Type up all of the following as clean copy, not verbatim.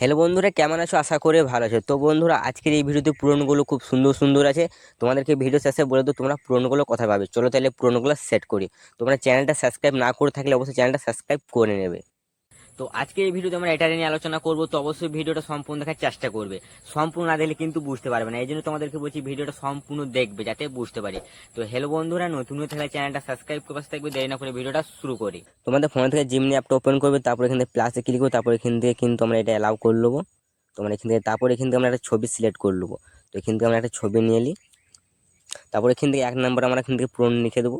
Hello বন্ধুরা, কেমন আছো? আশা করে ভালো আছো। তো বন্ধুরা, আজকের এই ভিডিওতে পূরণগুলো খুব সুন্দর সুন্দর আছে। তোমাদেরকে ভিডিও শেষে বলে দেবো তোমরা পূরণগুলো কোথায় পাবে। চলো তাহলে পূরণগুলো সেট করি। তোমরা চ্যানেলটা সাবস্ক্রাইব না করে থাকলে অবশ্যই চ্যানেলটা সাবস্ক্রাইব করে নেবে। তো আজকে এই ভিডিওতে আমরা এটা নিয়ে আলোচনা করবো। তো অবশ্যই ভিডিওটা সম্পূর্ণ দেখার চেষ্টা করবে। সম্পূর্ণ না দেখলে কিন্তু বুঝতে পারবে না। এই জন্য তোমাদেরকে বলছি ভিডিওটা সম্পূর্ণ দেখবে যাতে বুঝতে পারি। তো হ্যালো বন্ধুরা, নতুন হয়ে থাকলে চ্যানেলটা সাবস্ক্রাইব করে পাশে থাকবে। দেরি না করে ভিডিওটা শুরু করি। তোমাদের ফোন থেকে জিমনি অ্যাপটা ওপেন করবে, তারপর এখান থেকে প্লাসে ক্লিক করবে, তারপর এখান থেকে কিন্তু আমরা এটা অ্যালাউ করে নেবো। তোমরা এখান থেকে তারপর এখান থেকে আমরা একটা ছবি সিলেক্ট করে নেবো। তো এখান থেকে আমরা একটা ছবি নিয়ে নিই। তারপর এখান থেকে 1 নম্বর আমরা এখান থেকে পূরণ লিখে দেবো।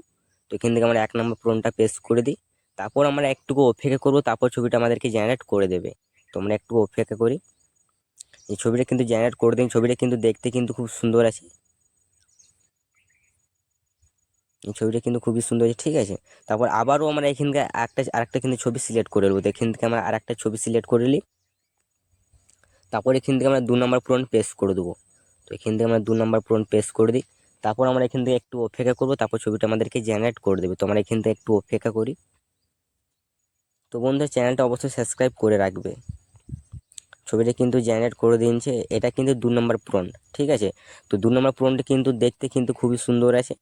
তো এখান থেকে আমরা 1 নম্বর পূরণটা পেস্ট করে দিই। তারপর আমরা একটুকু অপেক্ষা করবো, তারপর ছবিটা আমাদেরকে জেনারেট করে দেবে। তো আমরা একটু অপেক্ষা করি। এই ছবিটা কিন্তু জেনারেট করে দিন। ছবিটা কিন্তু দেখতে কিন্তু খুব সুন্দর আছে। এই ছবিটা কিন্তু খুবই সুন্দর আছে, ঠিক আছে। তারপর আবারও আমরা এখান থেকে আরেকটা কিন্তু ছবি সিলেক্ট করে নেবো। তো এখান থেকে আমরা আরেকটা ছবি সিলেক্ট করে নিই। তারপর এখান থেকে আমরা 2 নম্বর পূরণ পেস্ট করে দেবো। তো এখান থেকে আমরা 2 নম্বর পূরণ পেস্ট করে দিই। তারপর আমরা এখান থেকে একটু অপেক্ষা করবো, তারপর ছবিটা আমাদেরকে জেনারেট করে দেবে। তো আমরা এখান থেকে একটু অপেক্ষা করি। তো বন্ধুরা, চ্যানেলটা অবশ্যই সাবস্ক্রাইব করে রাখবে। ছবিটা কিন্তু জেনারেট করে দিয়েছে। এটা কিন্তু 2 নম্বর পূরণ, ঠিক আছে। তো 2 নম্বর পূরণটা কিন্তু দেখতে কিন্তু খুবই সুন্দর আছে।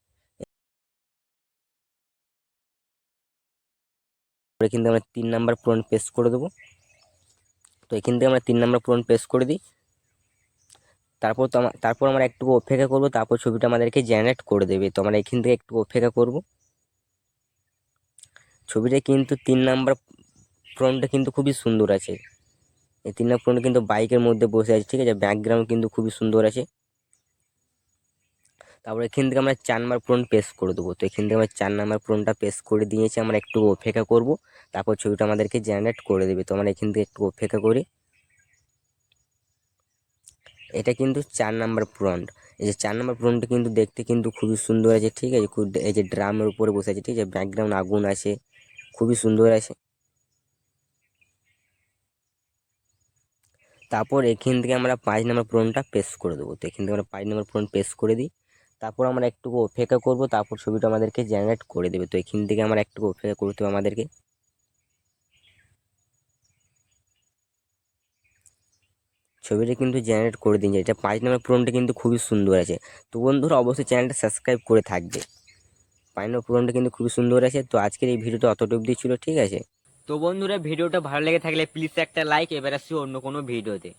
এরপরে কিন্তু আমরা 3 নম্বর পূরণ পেস্ট করে দেবো। তো এখান থেকে আমরা 3 নম্বর পূরণ পেস্ট করে দিই। তারপর আমরা একটু অপেক্ষা করবো, তারপর ছবিটা আমাদেরকে জেনারেট করে দেবে। তো আমরা এখান থেকে একটু অপেক্ষা করব। ছবিটা কিন্তু 3 নাম্বার ফ্রন্টটা কিন্তু খুবই সুন্দর আছে। এই 3 নাম্বার ফ্রন্ট কিন্তু বাইকের মধ্যে বসে আছে, ঠিক আছে। ব্যাকগ্রাউন্ড কিন্তু খুবই সুন্দর আছে। তারপর এখান থেকে আমরা 4 নাম্বার ফ্রন্ট পেস্ট করে দেবো। তো এখান থেকে আমরা 4 নাম্বার ফ্রন্টটা পেস্ট করে দিয়েছি। আমরা একটু অপেক্ষা করব, তারপর ছবিটা আমাদেরকে জেনারেট করে দেবে। তো আমরা এখান থেকে একটু অপেক্ষা করি। এটা কিন্তু 4 নাম্বার ফ্রন্ট। এই যে 4 নাম্বার ফ্রন্টটা কিন্তু দেখতে কিন্তু খুবই সুন্দর আছে, ঠিক আছে। এই যে ড্রামের উপরে বসে আছে, ঠিক আছে। ব্যাকগ্রাউন্ড আগুন আছে, খুবই সুন্দর আছে। তারপর এখান থেকে আমরা 5 নম্বর পূরণটা পেস্ট করে দেবো। তো এখান থেকে আমরা 5 নম্বর পূরণ পেস্ট করে দিই। তারপর আমরা একটু অপেক্ষা করব, তারপর ছবিটা আমাদেরকে জেনারেট করে দেবে। তো এখান থেকে আমরা একটু অপেক্ষা করতে হবে আমাদেরকে। ছবিটা কিন্তু জেনারেট করে দিন। এটা 5 নম্বর পূরণটা কিন্তু খুবই সুন্দর আছে। তো বন্ধুরা, অবশ্যই চ্যানেলটা সাবস্ক্রাইব করে থাকবে। 5 নম্বর পূরণটা কিন্তু খুবই সুন্দর আছে। তো আজকের এই ভিডিওটা অতটুকু অবধি ছিল, ঠিক আছে। তো বন্ধুরা, ভিডিওটা ভালো লেগে থাকলে প্লিজ একটা লাইক। এবার আসছি অন্য কোনো ভিডিওতে।